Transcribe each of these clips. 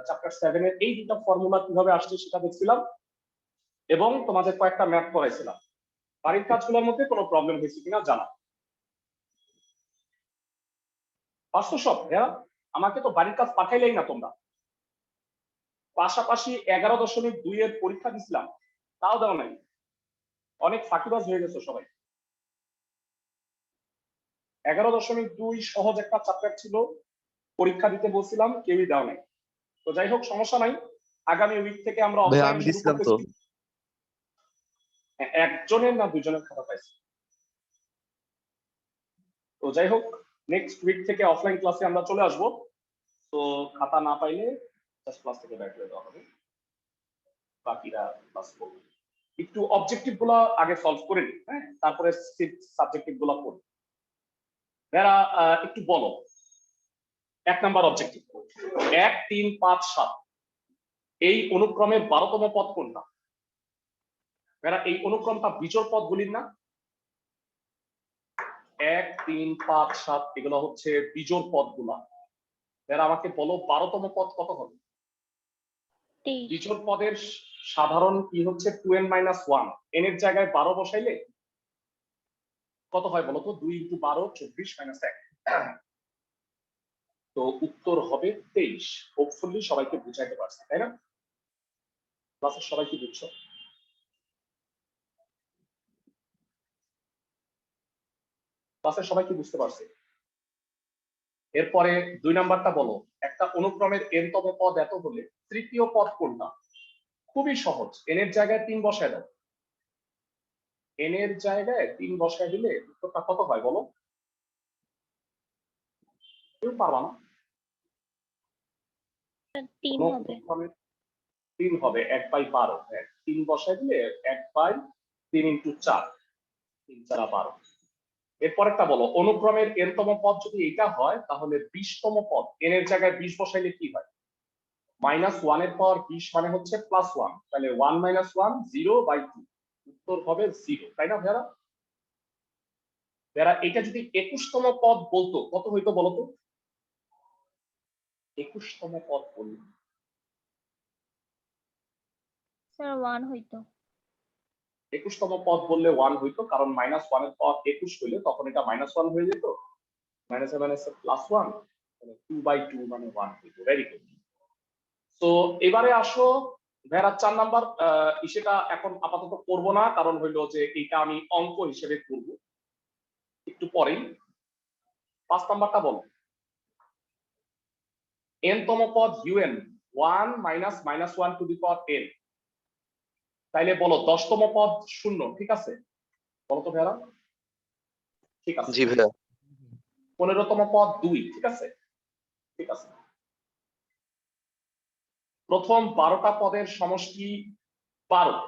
Chapter 7 এর এই দুটো ফর্মুলা কিভাবে আসছে সেটা দেখছিলাম এবং তোমাদের কয়েকটা ম্যাথ করাইছিলাম। বাড়ির কাজগুলোর মধ্যে কোনো প্রবলেম হয়েছে কিনা জানা। পারছো সব? হ্যাঁ, আমাকে তো বাড়ির কাজ পাঠাইলেই না তোমরা। পাশাপাশি 11.2 এর পরীক্ষা দিছিলাম, তাও দাও নাই। অনেক ফাঁকিবাজ হয়ে গেছে সবাই। 11.2 সহজ একটা চ্যাপ্টার ছিল, পরীক্ষা দিতে বলছিলাম, কেউই দাও নাই। তো যাই হোক, সমস্যা নাই, আগামী উইক থেকে আমরা অফলাইন শুরু করতেছি। একজনের না দুজনের খাতা পাইছি। তো যাই হোক, নেক্সট উইক থেকে অফলাইন ক্লাসে আমরা চলে আসব। তো খাতা না পাইলে জাস্ট ক্লাস থেকে বের করে দেওয়া হবে, বাকিরা ক্লাস করবে। একটু অবজেক্টিভ গুলা আগে সলভ করে নিই, হ্যাঁ, তারপরে সাবজেক্টিভ গুলা করব। যারা একটু বলো, 1 নাম্বার অবজেক্টিভ, 1, 3, 5, 7 এই অনুক্রমের 12তম পদ কোনটা? যারা এই অনুক্রমটা বিজোড় পদগুলির না? 1, 3, 5, 7 এগুলো হচ্ছে বিজোড় পদগুলা। যারা আমাকে বলো 12তম পদ কত হবে? বিজোড় পদের সাধারণ কি হচ্ছে 2n - 1, n এর জায়গায় 12 বসাইলে কত হয় বলো তো? 2 × 12 24 - 1। তো উত্তর হবে 23। হোপফুলি সবাইকে বুঝাইতে পারছি, তাই না? ক্লাসের সবাই কি বুঝছো? ক্লাসের সবাই কি বুঝতে পারছে? এরপরে 2 নাম্বারটা বলো, একটা অনুক্রমের n-তম পদ এত হলে তৃতীয় পদ কোনটা? খুবই সহজ, n এর জায়গায় 3 বসায় দাও। n এর জায়গায় 3 বসায় দিলে উত্তরটা কত হয় বলো? কেউ পারবা না? 3 হবে। 3 হবে, 1/12। হ্যাঁ, 3 বসায় দিলে 1/3 × 4, 3 × 4 = 12। এরপরেরটা বলো, অনুক্রমের n-তম পদ যদি এটা হয় তাহলে 20তম পদ n এর জায়গায় 20 বসাইলে কি হয়? -1 এর পাওয়ার 20 মানে হচ্ছে +1, তাহলে 1 - 1 0/2, উত্তর হবে 0, তাই না ভাইরা? ভাইরা এটা যদি 21তম পদ বলতো কত হইতো বলতো? 21তম পদ বললে স্যার 1 হইতো। 21তম পদ বললে 1 হইতো, কারণ -1 এর পাওয়ার 21 হইলে তখন এটা -1 হয়ে যেত, -1 তাহলে 2/2 মানে 1 হইতো। Very good. তো এবারে আসো ভাইরা 4 নাম্বার সেটা এখন আপাতত করব না, কারণ হইলো যে এটা আমি অঙ্ক হিসেবে করব একটু পরেই। 5 নাম্বারটা বলো, n-তম পদ un 1 - -1 two the power n, তাইলে বলো 10তম পদ 0, ঠিক আছে? বলো তো ভাইরা। ঠিক আছে। জি ভাইয়া। 15তম পদ 2, ঠিক আছে? ঠিক আছে। প্রথম 12টা পদের সমষ্টি 12,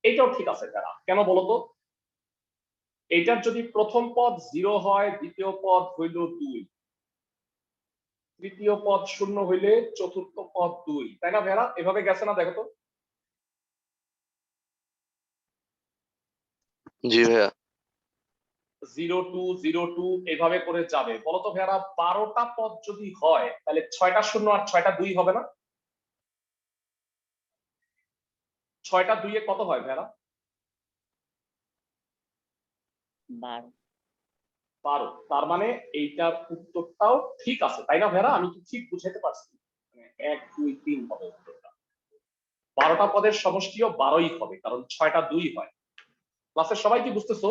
এটাও ঠিক আছে ভাইরা। কেন বলো তো? এইটার যদি প্রথম পদ 0 হয়, দ্বিতীয় পদ হইল 2, তৃতীয় পদ 0 হইলে চতুর্থ পদ 2, তাই না ভাইরা? এভাবে গেছে না? দেখো তো। জি ভাইয়া। 0 2 0 2 এভাবে করে যাবে। বলতো ভাইরা 12টা পদ যদি হয় তাহলে 6টা 0 আর 6টা 2 হবে না? 6টা 2 এ কত হয় ভাইরা? 12। তার মানে এইটার উত্তরটাও ঠিক আছে, তাই না ভাইরা? আমি কি ঠিক বুঝাইতে পারছি? 1 2 3 হবে উত্তরটা। 12টা পদের সমষ্টিও 12ই হবে, কারণ 6টা 2 হয়। ক্লাসের সবাই কি বুঝতেছো?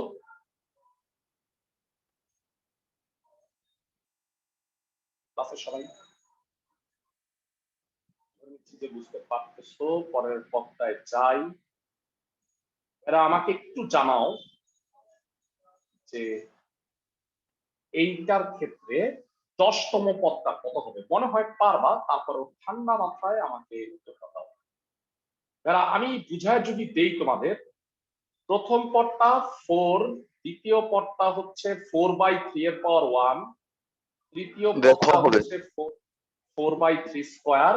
ক্লাসের সবাই যে বুঝতে পারতেছো? পরের পদটায় যাই। এরা আমাকে একটু জানাও যে এইটার ক্ষেত্রে 10তম পদটা কত হবে? মনে হয় পারবা, তারপরও ঠান্ডা মাথায় আমাকে উত্তরটা দাও। এরা আমি বুঝায় যদি দেই তোমাদের, প্রথম পদটা 4, দ্বিতীয় পদটা হচ্ছে 4/3 এর পাওয়ার 1, তৃতীয় পদটা হচ্ছে 4/3 স্কয়ার,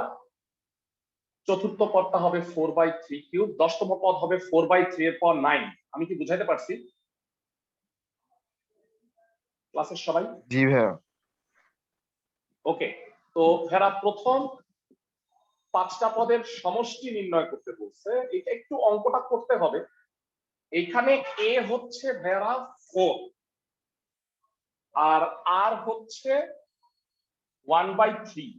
চতুর্থ পদটা হবে 4/3 কিউব, 10তম পদ হবে 4/3 এর পাওয়ার 9। আমি কি বুঝাইতে পারছি? ক্লাসের সবাই? জি ভাইয়া। ওকে। তো ভাইরা প্রথম 5টা পদের সমষ্টি নির্ণয় করতে বলছে, এটা একটু অঙ্কটা করতে হবে। এখানে এ হচ্ছে ভেড়া 4 আর আর হচ্ছে 1/3।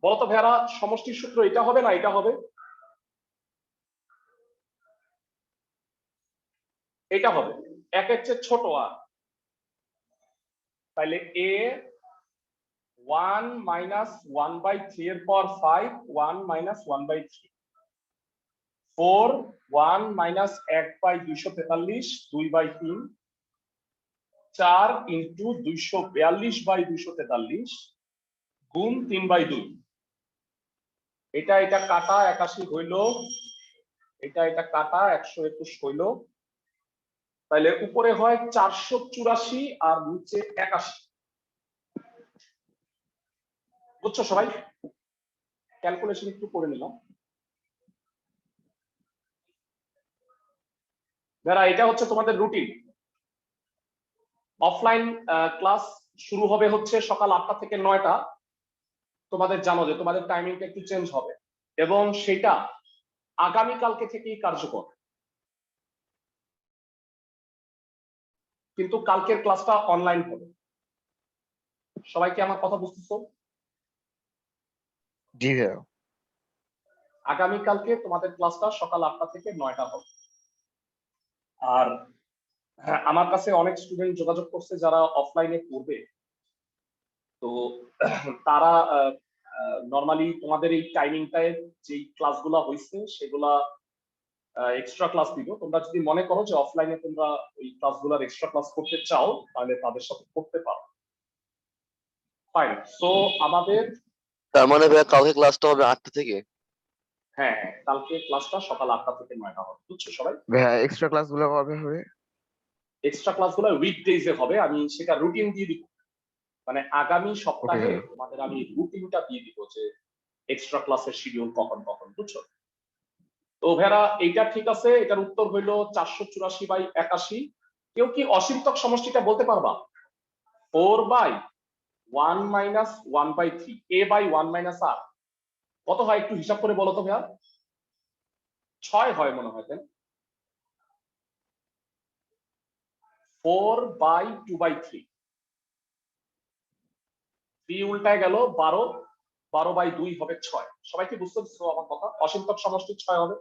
বলতো ভেড়া সমষ্টির সূত্র এটা হবে না এটা হবে? এটা হবে, একের চেয়ে ছোট আর, তাহলে এ 1 মাইনাস 1/3 এর পর 5 1 মাইনাস 1/3 4 1 মাইনাস 1/243 2/3 4 ইন্টু 242/243 গুণ 3/2। এটা এটা কাটা 81 হইল, এটা এটা কাটা 121 হইল, তাহলে উপরে হয় 484 আর নিচে 81। বুঝছো সবাই? ক্যালকুলেশন একটু করে নিলাম। যারা এটা হচ্ছে তোমাদের রুটিন। অফলাইন ক্লাস শুরু হবে হচ্ছে সকাল 8টা থেকে 9টা। তোমাদের জানো যে তোমাদের টাইমিংটা একটু চেঞ্জ হবে এবং সেটা আগামী কালকে থেকেই কার্যকর। কিন্তু কালকের ক্লাসটা অনলাইন হবে। সবাইকে আমার কথা বুঝতেছো? জি ভাইয়া। আগামী কালকে তোমাদের ক্লাসটা সকাল 8টা থেকে 9টা হবে। আর হ্যাঁ, আমার কাছে অনেক স্টুডেন্ট যোগাযোগ করছে যারা অফলাইনে পড়বে, তো তারা নরমালি তোমাদের এই টাইমিংটায় যেই ক্লাসগুলো হয়েছে সেগুলা এক্সট্রা ক্লাস দিব। তোমরা যদি মনে করো যে অফলাইনে তোমরা ওই ক্লাসগুলোর এক্সট্রা ক্লাস করতে চাও তাহলে তাদের সাথে করতে পারো। ফাইন। সো আমাদের তার মানে ভাইয়া কালকে ক্লাসটা হবে 8টা থেকে? হ্যাঁ, কালকে ক্লাসটা সকাল 8টা থেকে 9টা হবে। বুঝছো সবাই? ভাইয়া এক্সট্রা ক্লাসগুলো কবে হবে? এক্সট্রা ক্লাসগুলো উইকডেজে হবে, আমি সেটা রুটিন দিয়ে দিব। মানে আগামী সপ্তাহে ভাইয়া। তোমাদের আমি রুটিনটা দিয়ে দিব যে এক্সট্রা ক্লাসের শিডিউল কখন কখন। বুঝছো? তো ভেড়া এইটা ঠিক আছে, এটার উত্তর হইল 484/81। কেউ কি অসীমতক সমষ্টিটা বলতে পারবা? 4/1 মাইনাস 1/3 a/1 মাইনাস r কত হয় একটু হিসাব করে বলো তো ভাইয়া? 6 হয় মনে হয়, তাই 4/2/3 3 উল্টায় গেল 12 12/2 হবে 6। সবাই কি বুঝতে পারছো আমার কথা? অসীমতক সমষ্টি 6 হবে।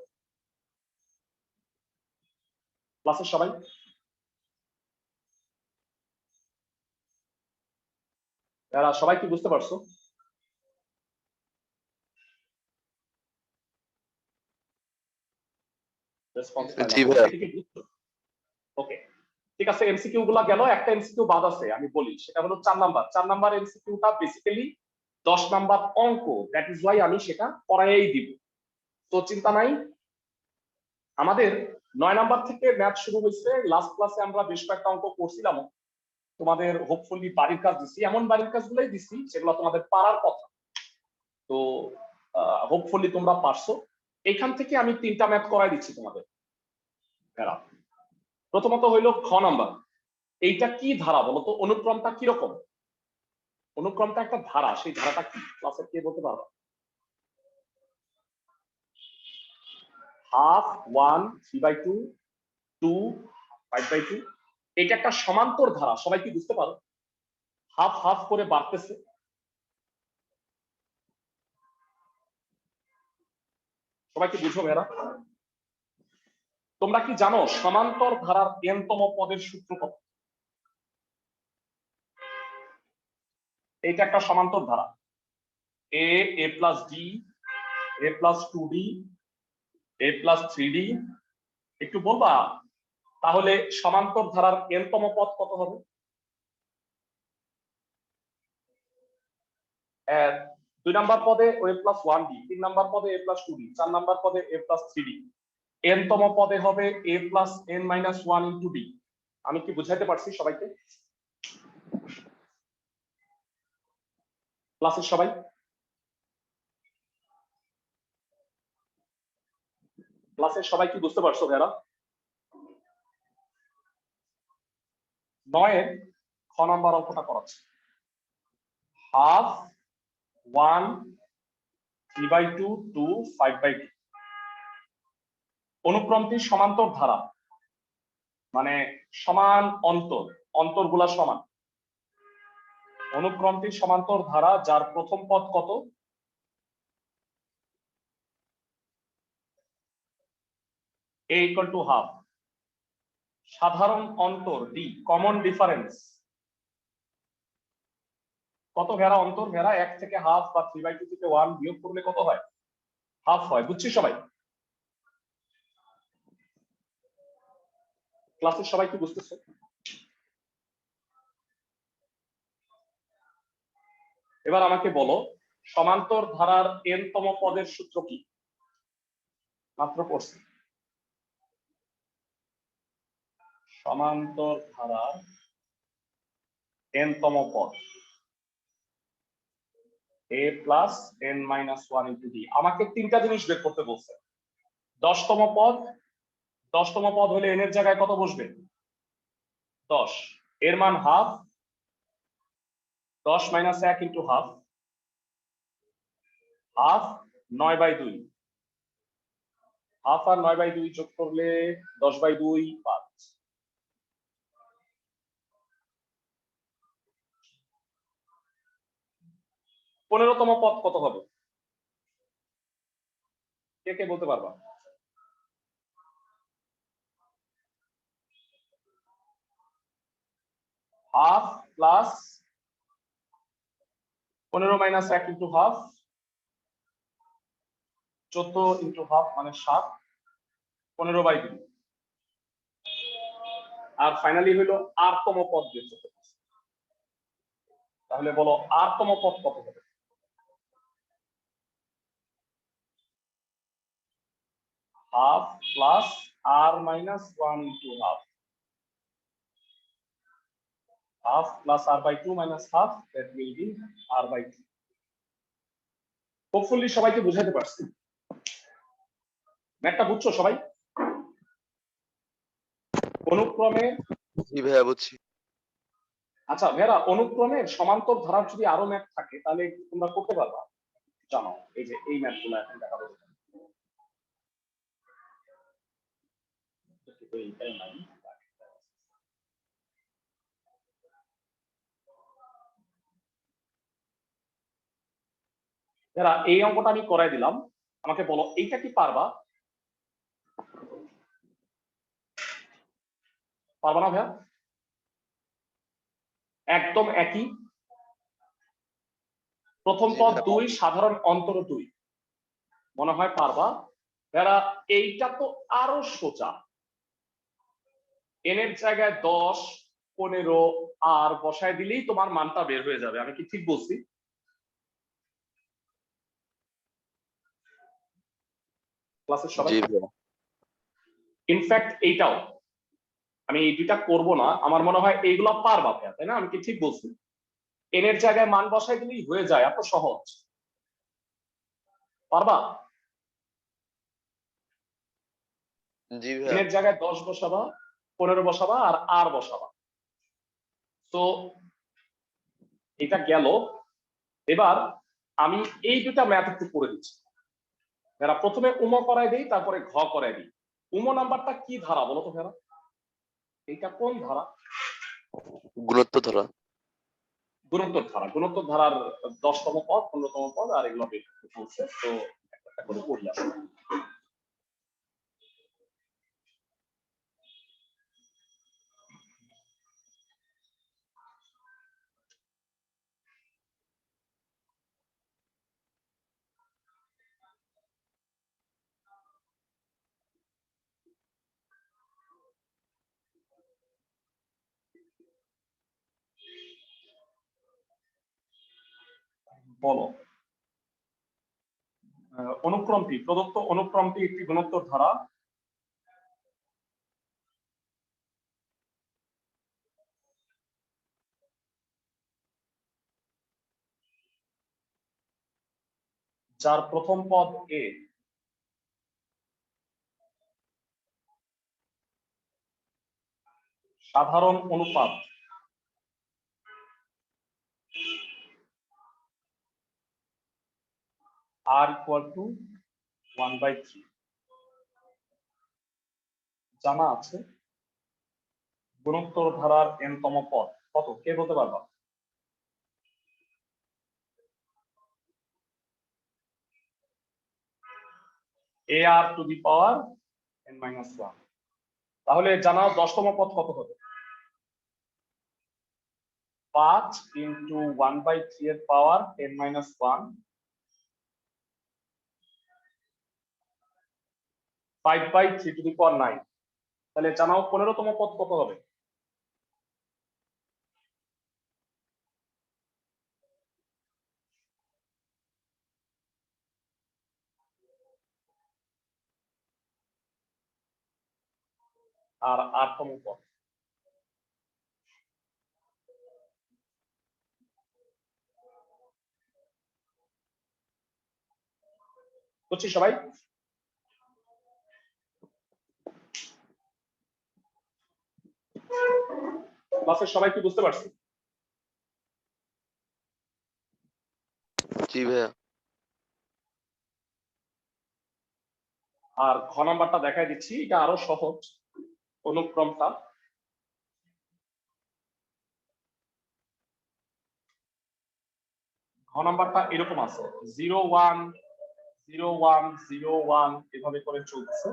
ক্লাসের সবাই যারা সবাই কি বুঝতে পারছো? রেসপন্স জি ভাইয়া। ওকে, ঠিক আছে। এমসিকিউ গুলা গেল, একটা এমসিকিউ বাদ আছে আমি বলি, সেটা হলো 4 নাম্বার। 4 নাম্বার এমসিকিউটা বেসিক্যালি 10 নাম্বার অঙ্ক, দ্যাট ইজ ওয়াই আমি সেটা পড়াই দিব, তো চিন্তা নাই। আমাদের 9 নাম্বার থেকে ম্যাথ শুরু হয়েছে। লাস্ট ক্লাসে আমরা বেশ কয়েকটা অঙ্ক করছিলাম, তোমাদের হোপফুলি বাড়ির কাজ দিছি, এমন বাড়ির কাজগুলোই দিছি যেগুলো তোমাদের পারার কথা। তো হোপফুলি তোমরা পারছো। এখান থেকে আমি 3টা ম্যাথ করাই দিচ্ছি তোমাদের। প্রথমত হইলো খ নাম্বার। এইটা কি ধারা বলতো? অনুক্রমটা কিরকম? অনুক্রমটা একটা ধারা, সেই ধারাটা কি ক্লাসে কে বলতে পারবে? 1/2 1 3/2 2 5/2। এটা একটা সমান্তর ধারা, সবাই কি বুঝতে পারো? হাফ হাফ করে বাড়তেছে। সবাই কি বুঝো ভেড়া? তোমরা কি জানো সমান্তর ধারার n-তম পদের সূত্র কত? এইটা একটা সমান্তর ধারা, a plus D a plus 2d a plus 3d। একটু বলবা তাহলে সমান্তর ধারার n-তম পদ কত হবে? 2 নাম্বার পদে a প্লাস 1d, 3 নাম্বার পদে a প্লাস 2d, 4 নাম্বার পদে a প্লাস 3d, n-তম পদে হবে a plus n minus 1 into d। আমি কি বুঝাইতে পারছি সবাইকে? ক্লাসের সবাই কি বুঝতে পারছো ভেড়া? 9 এর খ নাম্বার অঙ্কটা করাচ্ছে। 1/2 1 3/2 টু 5/2। অনুক্রমটি সমান্তর ধারা, মানে সমান অন্তরগুলা সমান। অনুক্রমটি সমান্তর ধারা যার প্রথম পদ কত? a equal to half। সাধারণ অন্তর d, কমন ডিফারেন্স কত ভেড়া অন্তর? ভেড়া 1 থেকে হাফ বা 3/2 থেকে 1 বিয়োগ করলে কত হয়? হাফ হয়। বুঝছি সবাই? ক্লাসের সবাই কি বুঝতেছে? এবার আমাকে বলো, সমান্তর ধারার n তম পদের সূত্র কি? মাত্র পড়ছি। সমান্তর ধারার n তম পদ a plus n minus 1 into d। আমাকে তিনটা জিনিস বের করতে বলছে। 10তম পদ, 10তম পদ হলে n এর জায়গায় কত বসবে? 10। এর মান half, 10 minus 1 into half, half 9/2। Half আর 9/2 যোগ করলে 10/2 5। 15তম পদ কত হবে? কে কে বলতে পারবা? Half plus 15 minus 1 into half, 14 into half মানে 7, 15/2। আর ফাইনালি হলো r তম পদ বের করতে বলছে। তাহলে বলো r তম পদ কত হবে? Half plus r minus 1 into half, half plus r/2 minus half, that will be r/2। Hopefully সবাইকে বুঝাতে পারছি। ম্যাথটা বুঝছো সবাই? অনুক্রমে, জি ভাইয়া বুঝছি। আচ্ছা ভেরা, অনুক্রমের সমান্তর ধারার যদি আরো ম্যাথ থাকে তাহলে তোমরা করতে পারবা? জানো এই যে এই ম্যাথগুলো এখন দেখাবো। এইটাই নাই। ভেরা, এই অঙ্কটা আমি করাই দিলাম, আমাকে বলো এইটা কি পারবা? পারবা না ভাইয়া? একদম একই। প্রথম জি পদ ভাইয়া। 2, সাধারণ অন্তর 2। মনে হয় পারবা। ভেরা, এইটা তো আরো সোজা। n এর জায়গায় 10, 15 আর বসায় দিলেই তোমার মানটা বের হয়ে যাবে। আমি কি ঠিক বলছি? ক্লাসের সবাই? জি ভাইয়া। ইনফ্যাক্ট এইটাও আমি এই দুইটা করব না, আমার মনে হয় এইগুলা পারবা ভাইয়া, তাই না? আমি কি ঠিক বলছি? n এর জায়গায় মান বসায় দিলেই হয়ে যায়, এত সহজ। পারবা? জি n ভাইয়া। এর জায়গায় 10 বসাবা, 15 বসাবা আর r বসাবা। তো এটা গেল। এবার আমি এই দুটা ম্যাথ একটু করে দিচ্ছি। ভেরা, প্রথমে উম করাই দিই, তারপরে ঘ করাই দিই। উম নাম্বারটা কি ধারা বলো তো ভেরা? এইটা কোন ধারা? গুণোত্তর ধারা। গুণোত্তর ধারা। গুণোত্তর ধারার 10তম পদ, 15তম পদ আর এগুলো বের করতে বলছে। তো একটা করে পড়ি আসলে। বলো, অনুক্রমটি, প্রদত্ত অনুক্রমটি একটি গুণোত্তর ধারা যার প্রথম পদ a, সাধারণ অনুপাত r equal to 1/3 জানা আছে গুণোত্তর ধারার n তম পদ কত কে বলতে পারবা? ar to the power n-1 তাহলে জানাও 10তম পদ কত হবে? 5 into 1/3 এর পাওয়ার n-1 5/3 to the power 9 তাহলে জানাও 15তম পদ কত হবে? আর 8তম পদ বুঝছি সবাই? ক্লাসের সবাই কি বুঝতে পারছি? জি ভাইয়া। আর ঘ নাম্বারটা দেখাই দিচ্ছি, এটা আরো সহজ অনুক্রমটা। ঘ নাম্বারটা এরকম আছে 0 1 0 1 0 1 এভাবে করে চলছে।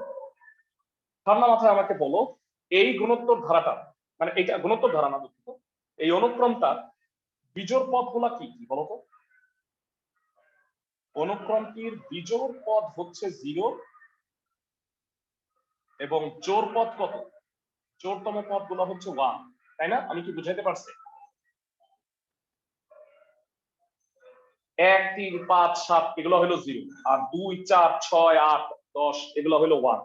ঠান্ডা মাথায় আমাকে বলো এই গুণোত্তর ধারাটা মানে এটা গুণোত্তর ধারা না দুঃখিত, এই অনুক্রমটা বিজোড় পদগুলা কি কি বলো তো? অনুক্রমটির বিজোড় পদ হচ্ছে 0 এবং জোড় পদ কত? জোড়তম পদগুলো হচ্ছে 1, তাই না? আমি কি বুঝাইতে পারছি? 1 3 5 7 এগুলো হলো 0 আর 2 4 6 8 10 এগুলো হলো 1।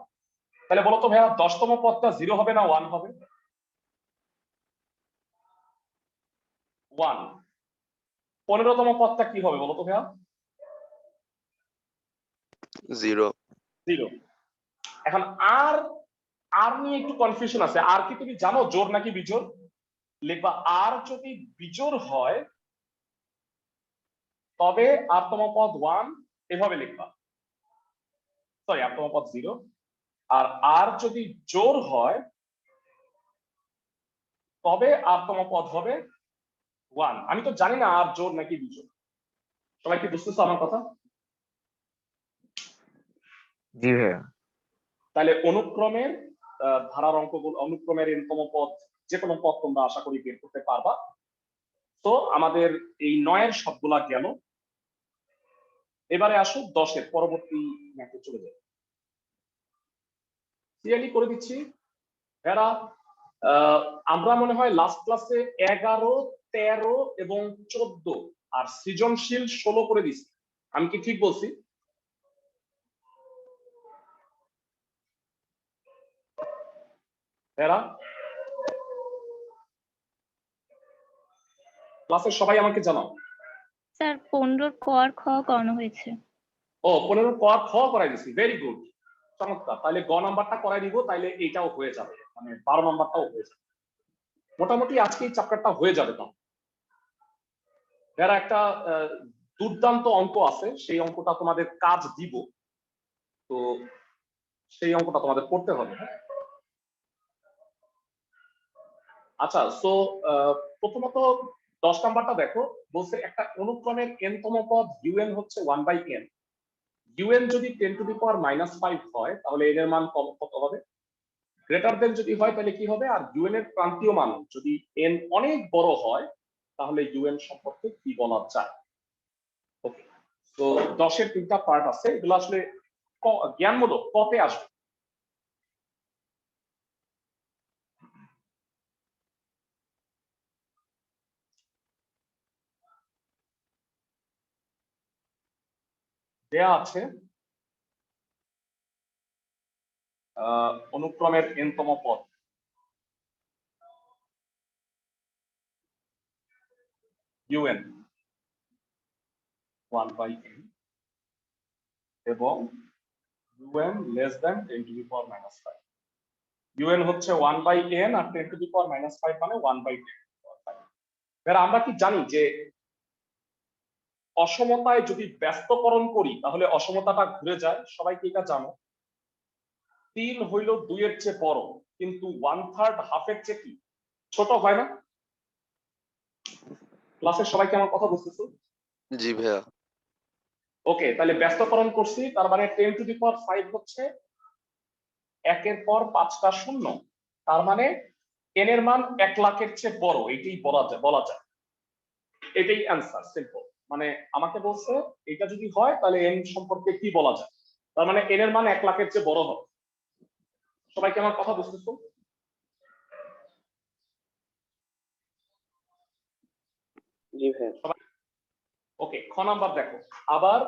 তাহলে বলো তো ভাইয়া 10তম পদটা 0 হবে না 1 হবে? 1। 15তম পদটা কি হবে বলো তো ভাইয়া? 0 0। এখন আর আর নিয়ে একটু কনফিউশন আছে। আর কি তুমি জানো জোড় নাকি বিজোড়? লিখবা আর যদি বিজোড় হয় তবে আরতম পদ 1 এভাবে লিখবা, সরি আরতম পদ 0। আর আর যদি জোড় হয় তবে আরতম পদ হবে 1। আমি তো জানি না আর জোড় নাকি বিজোড়, সবাই কি বুঝতেছো আমার কথা? জি ভাইয়া। তাহলে অনুক্রমের ধারার অঙ্কগুলো অনুক্রমের n তম পদ যে কোনো পদ তোমরা আশা করি বের করতে পারবা। তো আমাদের এই 9 এর সবগুলা গেল। এবারে আসো 10 এর পরবর্তী ম্যাথে চলে যাই। সিরিয়ালি করে দিচ্ছি এরা আমরা মনে হয় লাস্ট ক্লাসে 11 13 এবং 14 আর সৃজনশীল 16 করে দিচ্ছি, আমি কি ঠিক বলছি? এরা ক্লাসের সবাই আমাকে জানাও। স্যার 15 ক আর খ করানো হয়েছে। ও 15 ক আর খ করাই দিছি, ভেরি গুড, চমৎকার। তাহলে গ নাম্বারটা করাই দিব, তাইলে এইটাও হয়ে যাবে, মানে 12 নাম্বারটাও হয়ে যাবে। মোটামুটি আজকে এই চ্যাপ্টারটা হয়ে যাবে। তো এরা একটা দুর্দান্ত অঙ্ক আছে, সেই অঙ্কটা তোমাদের কাজ দিব, তো সেই অঙ্কটা তোমাদের করতে হবে। আচ্ছা, সো প্রথমত 10 নাম্বারটা দেখো, বলছে একটা অনুক্রমের n-তম পদ un হচ্ছে 1/n। un যদি 10 টু দি পাওয়ার -5 হয় তাহলে n এর মান কত হবে? গ্রেটার দেন যদি হয় তাহলে কি হবে? আর un এর প্রান্তীয় মান যদি n অনেক বড় হয় তাহলে un সম্পর্কে কি বলা যায়? ওকে, তো 10 এর 3টা পার্ট আছে, এগুলো আসলে জ্ঞানমূলক, কতে আসবে। দেয়া আছে অনুক্রমের n-তম পদ un 1/n এবং un less than 10 to the power -5। un হচ্ছে 1/n R 10 to the power -5 মানে 1/10। এবার আমরা কি জানি যে অসমতায় যদি ব্যস্তকরণ করি তাহলে অসমতাটা ঘুরে যায়, সবাই কি এটা জানো? 3 হইল 2 এর চেয়ে বড়, কিন্তু 1/3 হাফের চেয়ে কি ছোট হয় না? ক্লাসের সবাই কি আমার কথা বুঝতেছো? জি ভাইয়া। ওকে, তাহলে ব্যস্তকরণ করছি, তার মানে 10 টু দি পাওয়ার 5 হচ্ছে একের পর 5টা শূন্য, তার মানে n এর মান 1 লাখের চেয়ে বড়, এটাই বলা যায় এটাই অ্যান্সার, সিম্পল। মানে আমাকে বলছে এটা যদি হয় তাহলে n সম্পর্কে কি বলা যায়, তার মানে n এর মান 1 লাখের চেয়ে বড় হবে। সবাই কি আমার কথা বুঝতেছো? জি ভাইয়া। ওকে, খ নাম্বার দেখো। আবার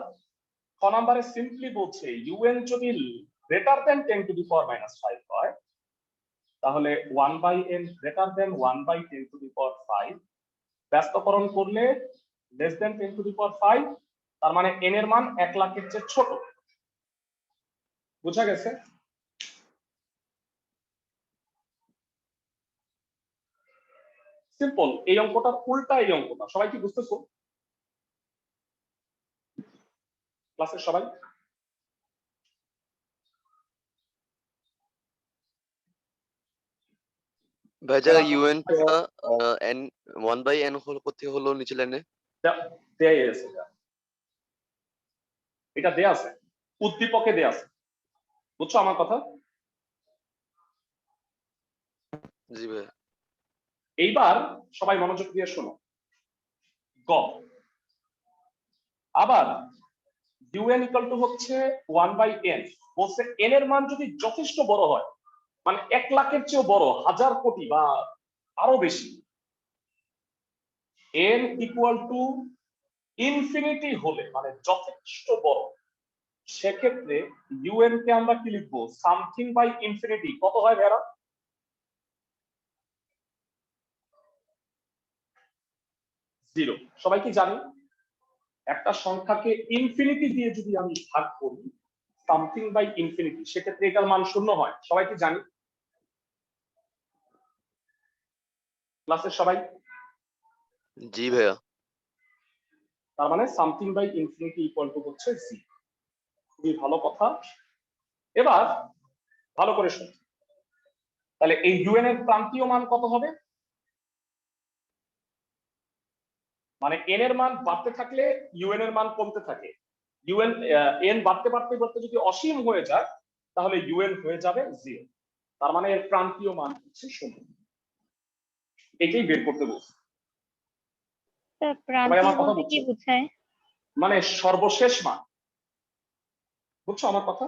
খ নাম্বারে সিম্পলি বলছে un যদি গ্রেটার দেন 10 টু দি পাওয়ার -5 হয়, তাহলে 1/n greater than 1/10 two the পাওয়ার 5, ব্যস্তকরণ করলে লেস দেন 10 টু দি পাওয়ার 5, তার মানে n এর মান 1 লাখের চেয়ে ছোট। বুঝা গেছে? সিম্পল। এই অঙ্কটার উল্টা এই অঙ্কটা, সবাই কি বুঝতেছো? ক্লাসের সবাই? ভাই জায়গা ইউএন টা n 1/n হলো কোথায় হলো নিচে লাইনে? দেয়া আছে এটা দেয়া আছে, উদ্দীপকে দেয়া আছে। বুঝছো আমার কথা? জি ভাই। এইবার সবাই মনোযোগ দিয়ে শোনো। গ, আবার un ইকুয়াল টু হচ্ছে 1/n, বলছে n এর মান যদি যথেষ্ট বড় হয়, মানে 1 লাখের চেয়েও বড়, হাজার কোটি বা আরো বেশি, n ইকুয়াল টু ইনফিনিটি হলে, মানে যথেষ্ট বড়, সেক্ষেত্রে un কে আমরা কি লিখবো? Something by infinity. কত হয় ভেড়া? জিরো। সবাই কি জানি একটা সংখ্যাকে ইনফিনিটি দিয়ে যদি আমি ভাগ করি সামথিং বাই ইনফিনিটি, সেক্ষেত্রে এটার মান শূন্য হয়। সবাই কি জানি? ক্লাসের সবাই? জি ভাইয়া। তার মানে something by infinity equal to হচ্ছে জি। খুবই ভালো কথা। এবার ভালো করে শুন, তাহলে এই un এর প্রান্তীয় মান কত হবে? মানে n এর মান বাড়তে থাকলে un এর মান কমতে থাকে। n বাড়তে বাড়তে বাড়তে যদি অসীম হয়ে যায় তাহলে un হয়ে যাবে 0, তার মানে এর প্রান্তীয় মান হচ্ছে 0। এটাই বের করতে বলছি। স্যার সবাই প্রান্তীয় আমার কথা বলতে কি বুঝছো? বোঝায়? মানে সর্বশেষ মান। বুঝছো আমার কথা?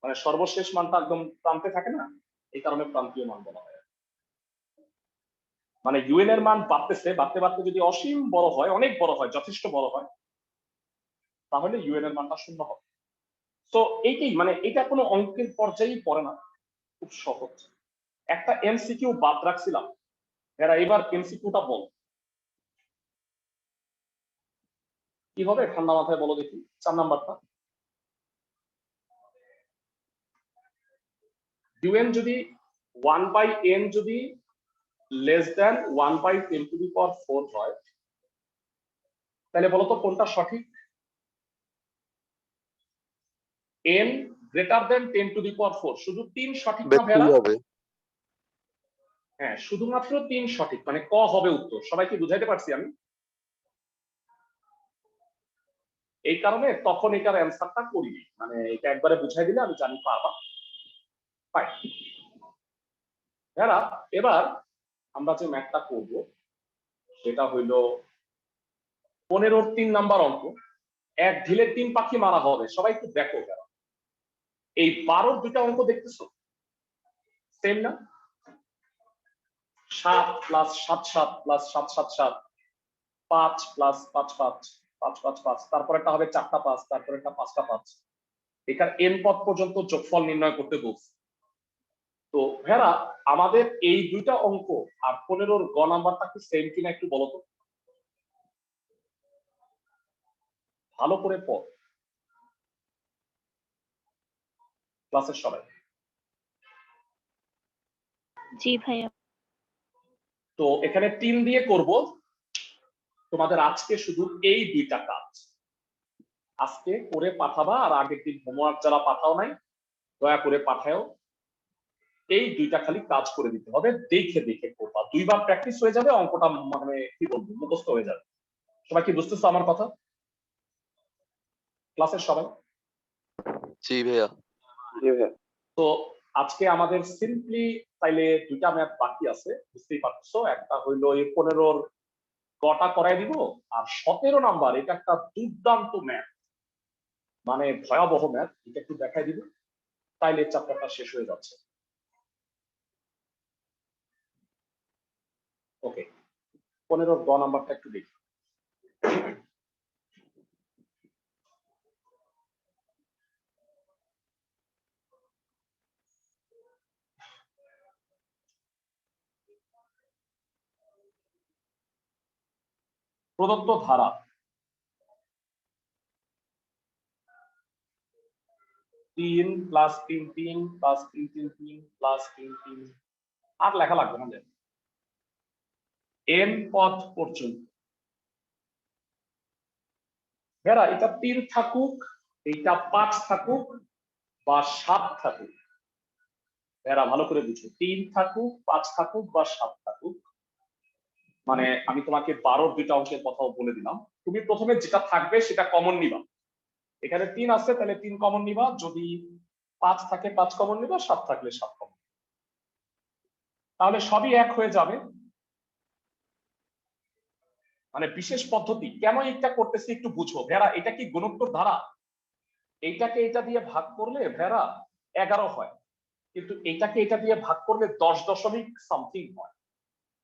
মানে সর্বশেষ মানটা একদম প্রান্তে থাকে না, এই কারণে প্রান্তীয় মান বলা হয়। মানে un এর মান বাড়তেছে, বাড়তে বাড়তে যদি অসীম বড় হয়, অনেক বড় হয়, যথেষ্ট বড় হয়, তাহলে un এর মানটা 0 হবে। তো এইটাই, মানে এটা কোনো অঙ্কের পর্যায়েই পড়ে না, খুব সহজ। একটা এমসিকিউ বাদ রাখছিলাম, এরা এবার এমসিকিউটা বল কি হবে, ঠান্ডা মাথায় বলো দেখি। 4 নাম্বারটা, un যদি 1/n যদি less than 1/10 two the power 4 হয়, তাহলে বলতো কোনটা সঠিক? n greater than 10 to the power 4, শুধু 3 সঠিক না ভেড়া? হবে। হ্যাঁ, শুধুমাত্র 3 সঠিক, মানে ক হবে উত্তর। সবাই কি বুঝাইতে পারছি আমি? এই কারণে তখন এটার অ্যান্সারটা করিনি, মানে এটা একবারে বুঝাই দিলে আমি জানি পারবা। ফাইন ভেড়া, এবার আমরা যে ম্যাথটা করব সেটা হইল 15-র 3 নাম্বার অঙ্ক। এক ঢিলে 3 পাখি মারা হবে। সবাই একটু দেখো ভেড়া, এই 12-র দুইটা অঙ্ক দেখতেছো সেম না? 7 প্লাস 7 7 প্লাস 7 7 7, 5 প্লাস 5 5 5 5 5, তারপর একটা হবে 4টা 5, তারপর একটা 5টা 5। এখানে n পদ পর্যন্ত যোগফল নির্ণয় করতে বলছি। তো ভেড়া, আমাদের এই দুইটা অঙ্ক আর 15-র গ নাম্বারটা কি সেম কিনা একটু বলো তো, ভালো করে পড় ক্লাসের সবাই। জি ভাইয়া। তো এখানে 3 দিয়ে করব, তোমাদের আজকে শুধু এই দুইটা কাজ আজকে করে পাঠাবা, আর আগের দিন হোমওয়ার্ক যারা পাঠাও নাই দয়া করে পাঠাও। এই দুইটা খালি কাজ করে দিতে হবে, দেখে দেখে করবা, দুইবার প্র্যাকটিস হয়ে যাবে, অঙ্কটা মানে কি বলবো মুখস্থ হয়ে যাবে। সবাই কি বুঝতেছো আমার কথা? ক্লাসের সবাই? জি ভাইয়া। জি ভাইয়া। তো আজকে আমাদের সিম্পলি তাইলে দুইটা ম্যাথ বাকি আছে, বুঝতেই পারছো। একটা হইলো এই 15-র কটা করাই দিব, আর 17 নাম্বার এটা একটা দুর্দান্ত ম্যাথ, মানে ভয়াবহ ম্যাথ, এটা একটু দেখাই দিব, তাইলে চ্যাপ্টারটা শেষ হয়ে যাচ্ছে। ওকে, 15-র গ নাম্বারটা একটু দেখি। প্রদত্ত ধারা 3 প্লাস 3 3 প্লাস 3 3 3 প্লাস 3 3, আর লেখা লাগবে না, n পদ পর্যন্ত। ভেরা এটা 3 থাকুক, এইটা 5 থাকুক বা 7 থাকুক, ভেরা ভালো করে বুঝো, 3 থাকুক 5 থাকুক বা 7 থাকুক, মানে আমি তোমাকে 12-র দুইটা অঙ্কের কথাও বলে দিলাম। তুমি প্রথমে যেটা থাকবে সেটা কমন নিবা। এখানে 3 আছে তাহলে 3 কমন নিবা, যদি 5 থাকে 5 কমন নিবা, 7 থাকলে 7 কমন, তাহলে সবই এক হয়ে যাবে। মানে বিশেষ পদ্ধতি কেন এটা করতেছি একটু বুঝো। ভেরা এটা কি গুণোত্তর ধারা? এইটাকে এটা দিয়ে ভাগ করলে ভেরা 11 হয়, কিন্তু এইটাকে এটা দিয়ে ভাগ করলে 10.something হয়।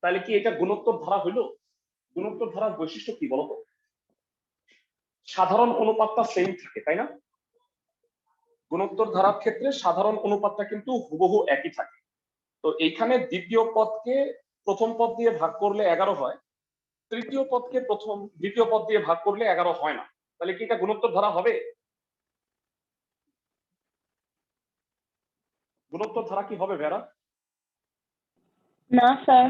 তাহলে কি এটা গুণোত্তর ধারা হইলো? গুণোত্তর ধারার বৈশিষ্ট্য কি বলতো? সাধারণ অনুপাতটা সেম থাকে, তাই না? গুণোত্তর ধারার ক্ষেত্রে সাধারণ অনুপাতটা কিন্তু হুবহু একই থাকে। তো এইখানে দ্বিতীয় পদকে প্রথম পদ দিয়ে ভাগ করলে 11 হয়, তৃতীয় পদকে দ্বিতীয় পদ দিয়ে ভাগ করলে 11 হয় না। তাহলে কি এটা গুণোত্তর ধারা হবে? গুণোত্তর ধারা কি হবে ভেরা? না স্যার।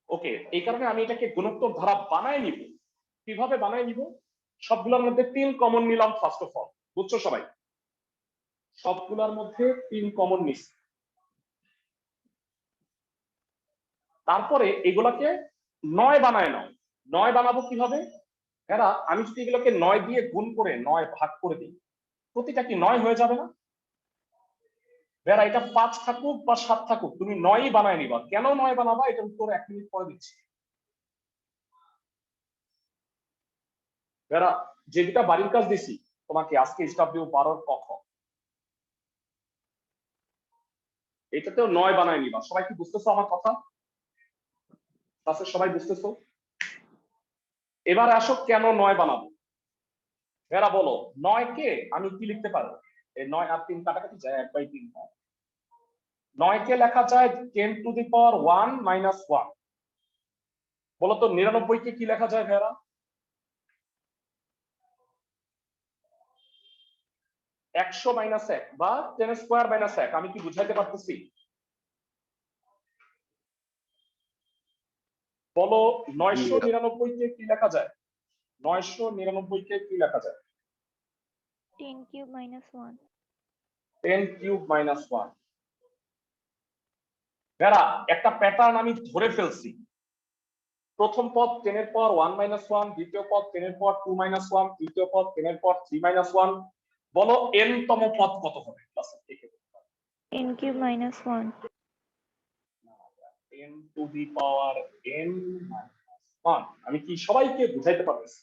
ওকে, এই কারণে আমি এটাকে গুণোত্তর ধারা বানায় নিব। কিভাবে বানায় নিব? সবগুলোর মধ্যে 3 কমন নিলাম ফার্স্ট অফ অল, বুঝছো সবাই? সবগুলোর মধ্যে 3 কমন নিস, তারপরে এগুলাকে 9 বানায় নাও। 9 বানাবো কিভাবে? এরা আমি যদি এগুলোকে 9 দিয়ে গুণ করে 9 ভাগ করে দিই, প্রতিটা কি 9 হয়ে যাবে না? বেড়া এটা 5 থাকুক বা 7 থাকুক, তুমি 9ই বানায় নিবা। কেন 9 বানাবা এটার উত্তর 1 মিনিট পরে দিচ্ছি। বেড়া যে দুটা বাড়ির কাজ দিছি তোমাকে আজকে SW 12 ক খ, এটাতেও 9 বানায় নিবা। সবাই কি বুঝতেছো আমার কথা? ক্লাসের সবাই বুঝতেছো? এবার আসো কেন 9 বানাবো। বেড়া বলো 9 কে আমি কি লিখতে পারবো? এই 9 আর 3 কাটাকাটি যায়, 1/3 হয়। 9 কে লেখা যায় 10 টু দি পাওয়ার 1 মাইনাস 1। বলতো 99 কে কি লেখা যায় ভেরা? 100 মাইনাস 1 বা 10 স্কয়ার মাইনাস 1। আমি কি বুঝাইতে পারতেছি? বলো 999 কে কি লেখা যায়? 999 কে কি লেখা যায়? 10 কিউব মাইনাস 1। 10 cube minus 1। ভেরা একটা প্যাটার্ন আমি ধরে ফেলছি। প্রথম পদ 10 এর পাওয়ার 1 মাইনাস 1, দ্বিতীয় পদ 10 এর পাওয়ার 2 মাইনাস 1, তৃতীয় পদ 10 এর পাওয়ার 3 মাইনাস 1। বলো n তম পদ কত হবে ক্লাসে? দেখে 10 cube minus 1। 10 to the power n minus 1। আমি কি সবাইকে বুঝাইতে পারতেছি?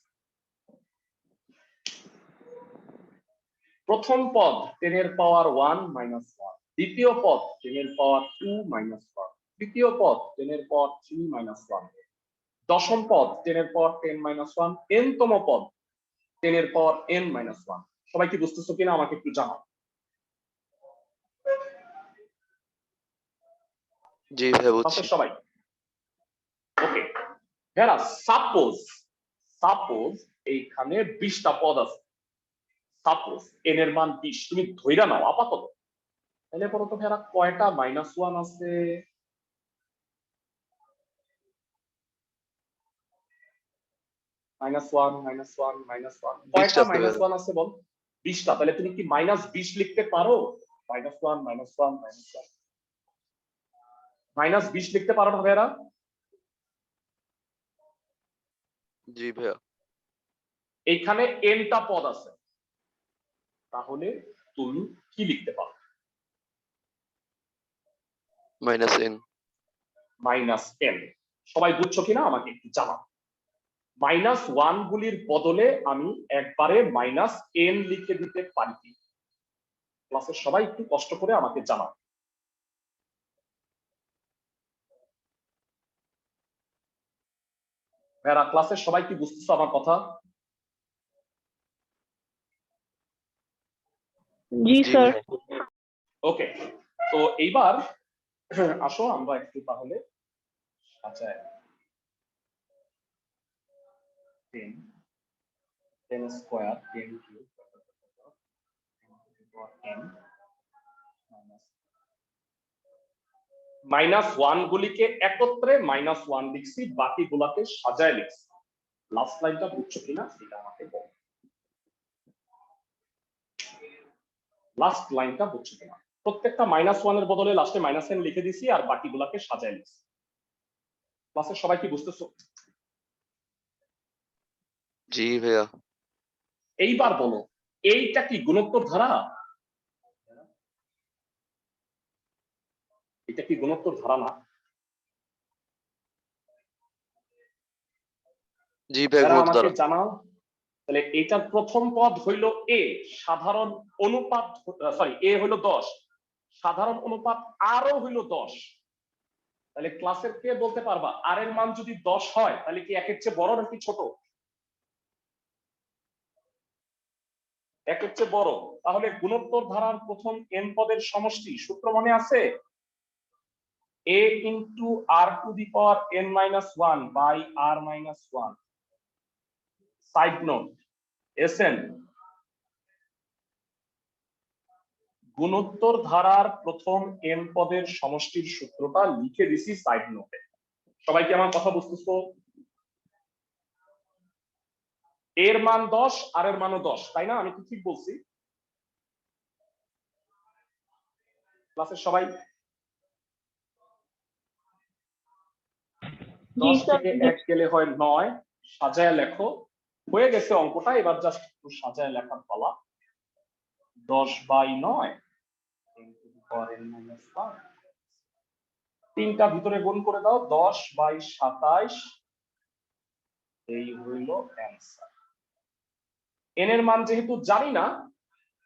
প্রথম পদ 10 এর পাওয়ার 1 মাইনাস 1, দ্বিতীয় পদ 10 এর পাওয়ার 2 মাইনাস 1, তৃতীয় পদ 10 এর পাওয়ার 3 মাইনাস 1, দশম পদ 10 এর পাওয়ার 10 মাইনাস 1, n তম পদ 10 এর পাওয়ার n মাইনাস 1। সবাই কি বুঝতেছো কিনা আমাকে একটু জানাও। জি ভাইয়া বুঝছি। সবাই ওকে। ভেরা সাপোজ এইখানে 20টা পদ আছে। সাপোজ n এর মান 20, তুমি ধইরা নাও আপাতত। তাহলে বলো তো ভেরা কয়টা মাইনাস 1 আছে? -1 -1 -1 20 কয়টা আছে ভাইয়া। -1 আছে বল? 20টা। তাহলে তুমি কি -20 লিখতে পারো? -1 -1 -1 -20 লিখতে পারো না ভাইরা? জি ভাইয়া। এইখানে n টা পদ আছে, তাহলে তুমি কি লিখতে পারো? -n। -n। সবাই বুঝছো কিনা আমাকে একটু জানাও। -1 গুলির বদলে আমি একবারে -n লিখে দিতে পারি কি? ক্লাসের সবাই একটু কষ্ট করে আমাকে জানাও। ভাইরা ক্লাসের সবাই কি বুঝতেছো আমার কথা? জি জি স্যার। ভাইয়া। ওকে, তো এইবার আসো আমরা একটু তাহলে সাজায় 10 10 স্কয়ার 10 কিউব n -1 গুলিকে একত্রে -1 লিখছি, বাকি গুলাকে সাজায় লিখছি। লাস্ট লাইনটা বুঝছো কিনা সেটা আমাকে বল। লাস্ট লাইনটা বুঝছো কিনা? প্রত্যেকটা -1 এর বদলে লাস্টে -n লিখে দিছি আর বাকিগুলাকে সাজায় লিখছি। ক্লাসের সবাই কি বুঝতেছো? জি ভাইয়া। এইবার বলো, এইটা কি গুণোত্তর ধারা? এটা কি গুণোত্তর ধারা না? জি ভাইয়া, যারা গুণোত্তর আমাকে দ্বারা। জানাও। তাহলে এটার প্রথম পদ হইল a, সাধারণ অনুপাত, সরি a হইল 10, সাধারণ অনুপাত আরও হইল 10। তাহলে ক্লাসের কে বলতে পারবা আর এর মান যদি 10 হয় তাহলে কি একের চেয়ে বড় নাকি ছোট? একের চেয়ে বড়। তাহলে গুণোত্তর ধারার প্রথম n পদের সমষ্টি সূত্র মনে আছে? a into r to the power n-1 by r-1। Side note, SN, গুণোত্তর ধারার প্রথম n পদের সমষ্টির সূত্রটা লিখে দিছি সাইড নোটে। সবাই কি আমার কথা বুঝতেছো? এর মান 10 আর এর মানও 10, তাই না? আমি কি ঠিক বলছি? ক্লাসের সবাই 10 থেকে 1 গেলে হয় 9, সাজায় লেখো। হয়ে গেছে অঙ্কটা, এবার জাস্ট একটু সাজায় লেখার পালা। 10/9 তিনটা ভিতরে গুণ করে দাও, 10/27। এই হইল অ্যান্সার। n এর মান যেহেতু জানি না,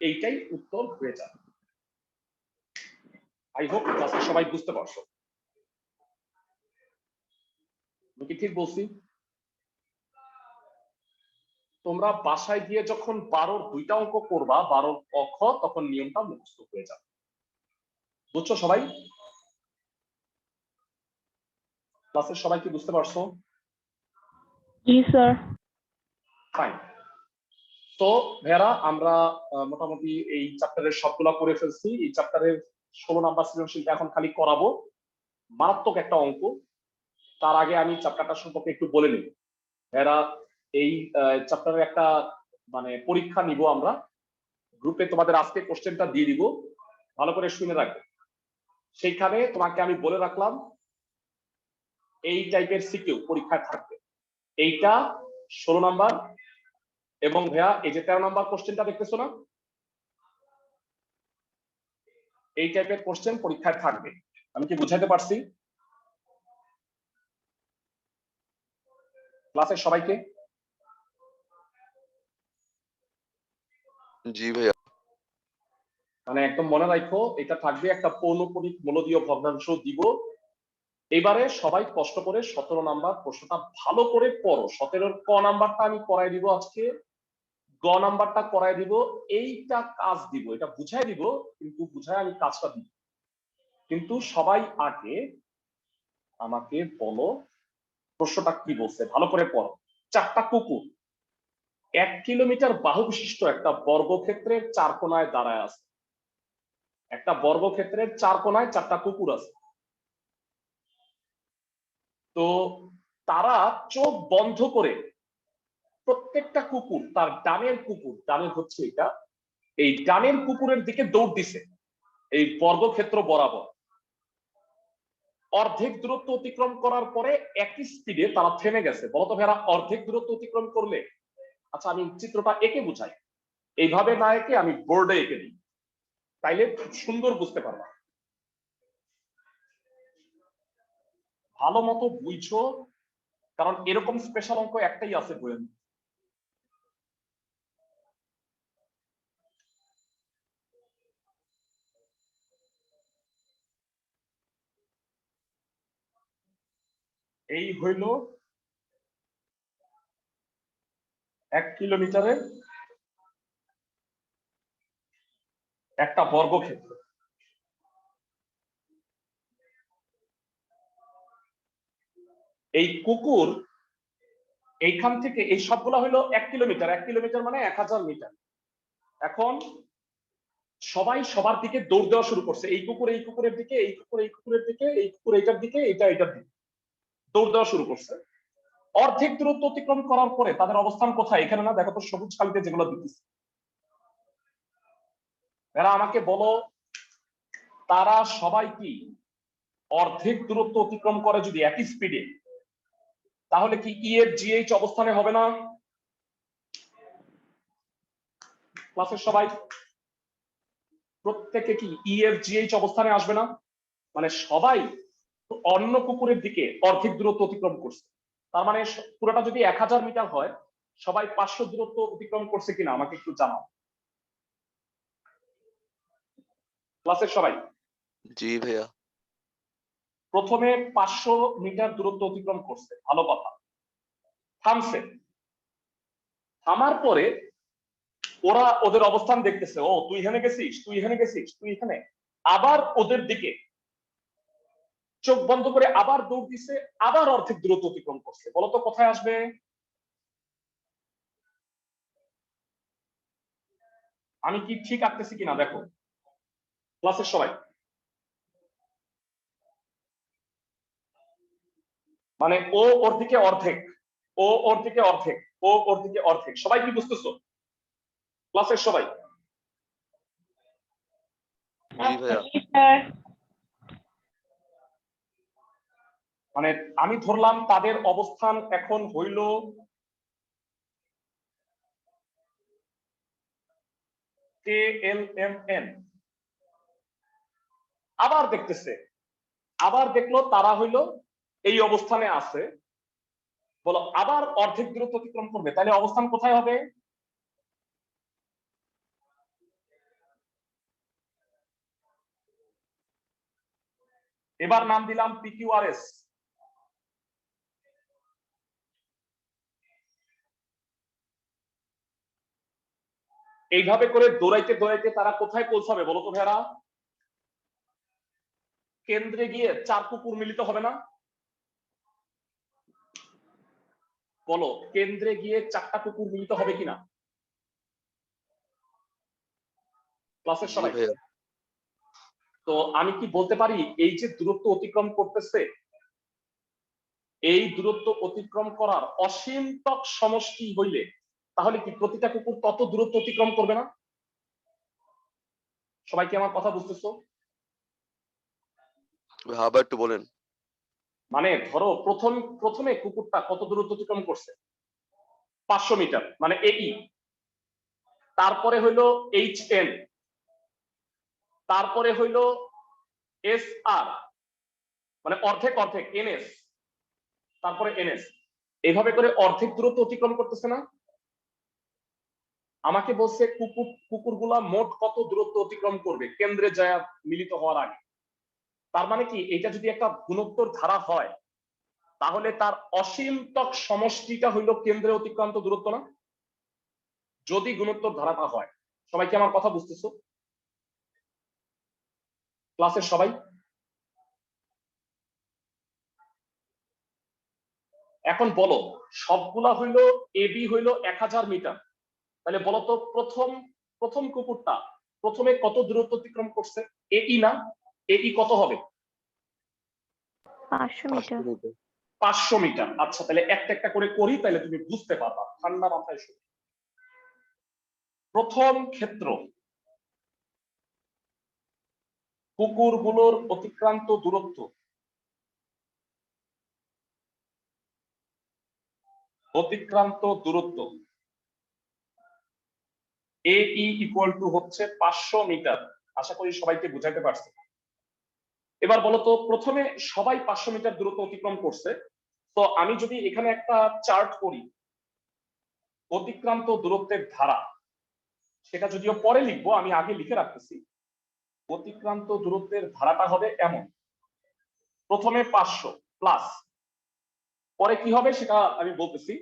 এইটাই উত্তর হয়ে যাবে। আই হোপ ক্লাসে সবাই বুঝতে পারছো। আমি কি ঠিক বলছি? তোমরা বাসায় গিয়ে যখন 12-র 2টা অঙ্ক করবা, 12-র ক খ, তখন নিয়মটা মুখস্থ হয়ে যাবে। বুঝছো সবাই? ক্লাসের সবাই কি বুঝতে পারছো? জি স্যার। ফাইন। তো ভাইয়ারা আমরা মোটামুটি এই চ্যাপ্টারের সবগুলা করে ফেলছি। এই চ্যাপ্টারের 16 নাম্বার সৃজনশীলটা এখন খালি করাবো, মারাত্মক একটা অঙ্ক। তার আগে আমি চ্যাপ্টারটা সম্পর্কে একটু বলে নিই। ভাইয়ারা এই চ্যাপ্টারের একটা মানে পরীক্ষা নিব আমরা, গ্রুপে তোমাদের আজকে কোশ্চেনটা দিয়ে দিব, ভালো করে শুনে রাখবে। সেইখানে তোমাকে আমি বলে রাখলাম এই টাইপের সিকিউ পরীক্ষায় থাকবে। এইটা 16 নাম্বার, এবং ভাইয়া এই যে 13 নাম্বার কোশ্চেনটা দেখতেছো না, এই টাইপের কোশ্চেন পরীক্ষায় থাকবে। আমি কি বুঝাইতে পারছি ক্লাসের সবাইকে? জি ভাইয়া। মানে একদম মনে রাখো, এটা থাকবে একটা পৌনঃপুনিক মূলদীয় ভগ্নাংশ দিব। এবারে সবাই কষ্ট করে 17 নাম্বার প্রশ্নটা ভালো করে পড়ো। 17-র ক নাম্বারটা আমি করাই দিব আজকে, গ নাম্বারটা করাই দিব, এইটা কাজ দিব, এটা বুঝাই দিব, কিন্তু বুঝাই আমি কাজটা দিব। কিন্তু সবাই আগে আমাকে বলো প্রশ্নটা কি বলছে, ভালো করে পড়ো। 4টা কুকুর 1 কিলোমিটার বাহু বিশিষ্ট একটা বর্গক্ষেত্রের 4 কোণায় দাঁড়ায় আছে। একটা বর্গক্ষেত্রের 4 কোণায় 4টা কুকুর আছে। তো তারা চোখ বন্ধ করে প্রত্যেকটা কুকুর তার ডানের কুকুর, ডানের হচ্ছে এটা, এই ডানের কুকুরের দিকে দৌড় দিছে এই বর্গক্ষেত্র বরাবর। অর্ধেক দূরত্ব অতিক্রম করার পরে একই স্পিডে তারা থেমে গেছে। বলতো ভাইরা অর্ধেক দূরত্ব অতিক্রম করলে, আচ্ছা আমি চিত্রটা এঁকে বুঝাই, এইভাবে না এঁকে আমি বোর্ডে এঁকে দিই, তাইলে খুব সুন্দর বুঝতে পারবা। ভালো মতো বুঝছো, কারণ এরকম স্পেশাল অঙ্ক একটাই আছে বইয়ের। এই হইল 1 কিলোমিটারের একটা বর্গক্ষেত্র। এই কুকুর এইখান থেকে, এই সবগুলা হইলো 1 কিলোমিটার, 1 কিলোমিটার মানে 1000 মিটার। এখন সবাই সবার দিকে দৌড় দেওয়া শুরু করছে, এই কুকুর এই কুকুরের দিকে, এই কুকুর এই কুকুরের দিকে, এই কুকুর এইটার দিকে, এটা এটার দিকে দৌড় দেওয়া শুরু করছে। অর্ধেক দূরত্ব অতিক্রম করার পরে তাদের অবস্থান কোথায়? এখানে না, দেখো তো সবুজ কালিতে যেগুলো দিতেছে। এরা আমাকে বলো, তারা সবাই কি অর্ধেক দূরত্ব অতিক্রম করে যদি একই স্পিডে, তাহলে কি ই এফ জি এইচ অবস্থানে হবে না? ক্লাসের সবাই প্রত্যেকে কি ই এফ জি এইচ অবস্থানে আসবে না? মানে সবাই অন্য কুকুরের দিকে অর্ধেক দূরত্ব অতিক্রম করছে। তার মানে পুরোটা যদি 1000 মিটার হয়, সবাই 500 দূরত্ব অতিক্রম করছে কিনা আমাকে একটু জানাও। ক্লাসের সবাই জি ভাইয়া। প্রথমে 500 মিটার দূরত্ব অতিক্রম করছে, ভালো কথা। থামছে, থামার পরে ওরা ওদের অবস্থান দেখতেছে, ও তুই এখানে গেছিস, তুই এখানে গেছিস, তুই এখানে, আবার ওদের দিকে চোখ বন্ধ করে আবার দৌড় দিছে, আবার অর্ধেক দূরত্ব অতিক্রম করছে। বলতো কোথায় আসবে? আমি কি ঠিক আঁকতেছি কিনা দেখো ক্লাসের সবাই। মানে ও ওর দিকে অর্ধেক, ও ওর দিকে অর্ধেক, ও ওর দিকে অর্ধেক, সবাই কি বুঝতেছো ক্লাসের সবাই? জি ভাইয়া। মানে আমি ধরলাম তাদের অবস্থান এখন হইল কে এল এম এন। আবার দেখতেছে, আবার দেখলো তারা হইল এই অবস্থানে আছে, বলো আবার অর্ধেক দূরত্ব অতিক্রম করবে, তাহলে অবস্থান কোথায় হবে? এবার নাম দিলাম পিকিউআরএস। এইভাবে করে দৌড়াইতে দৌড়াইতে তারা কোথায় পৌঁছাবে বলো তো ভাইরা? কেন্দ্রে গিয়ে 4 কুকুর মিলিত হবে না? বলো কেন্দ্রে গিয়ে 4টা কুকুর মিলিত হবে কিনা ক্লাসের জি সবাই? ভাইয়া। তো আমি কি বলতে পারি, এই যে দূরত্ব অতিক্রম করতেছে, এই দূরত্ব অতিক্রম করার অসীমতক সমষ্টি হইলে তাহলে কি প্রতিটা কুকুর তত দূরত্ব অতিক্রম করবে না? সবাই কি আমার কথা বুঝতেছো? আবার একটু বলেন। মানে ধরো প্রথমে কুকুরটা কত দূরত্ব অতিক্রম করছে? 500 মিটার, মানে এই। তারপরে হইলো এইচ এন, তারপরে হইলো এস আর, মানে অর্ধেক অর্ধেক এনএস, তারপরে এনএস, এইভাবে করে অর্ধেক দূরত্ব অতিক্রম করতেছে না? আমাকে বলছে কুকুরগুলা মোট কত দূরত্ব অতিক্রম করবে কেন্দ্রে যায় মিলিত হওয়ার আগে। তার মানে কি এটা যদি একটা গুণোত্তর ধারা হয়, তাহলে তার অসীমতক সমষ্টিটা হইল কেন্দ্রে অতিক্রান্ত দূরত্ব না? যদি গুণোত্তর ধারাটা হয়। সবাই কি আমার কথা বুঝতেছো ক্লাসের সবাই? এখন বলো, সবগুলা হইল এবি হইল 1000 মিটার, তাহলে বলো তো প্রথম কুকুরটা প্রথমে কত দূরত্ব অতিক্রম করছে? এই না, এই কত হবে? 500 মিটার। 500 মিটার। 500 মিটার। আচ্ছা তাহলে একটা একটা করে করি, তাহলে তুমি বুঝতে পারবা, ঠান্ডা মাথায় শুনো। প্রথম ক্ষেত্র, পুকুরগুলোর অতিক্রান্ত দূরত্ব। অতিক্রান্ত দূরত্ব AE ইকুয়াল টু হচ্ছে 500 মিটার। আশা করি সবাইকে বুঝাইতে পারছি। এবার বলতো, প্রথমে সবাই 500 মিটার দূরত্ব অতিক্রম করছে, তো আমি যদি এখানে একটা চার্ট করি অতিক্রান্ত দূরত্বের ধারা, সেটা যদিও পরে লিখবো, আমি আগে লিখে রাখতেছি। অতিক্রান্ত দূরত্বের ধারাটা হবে এমন, প্রথমে 500 প্লাস, পরে কি হবে সেটা আমি বলতেছি।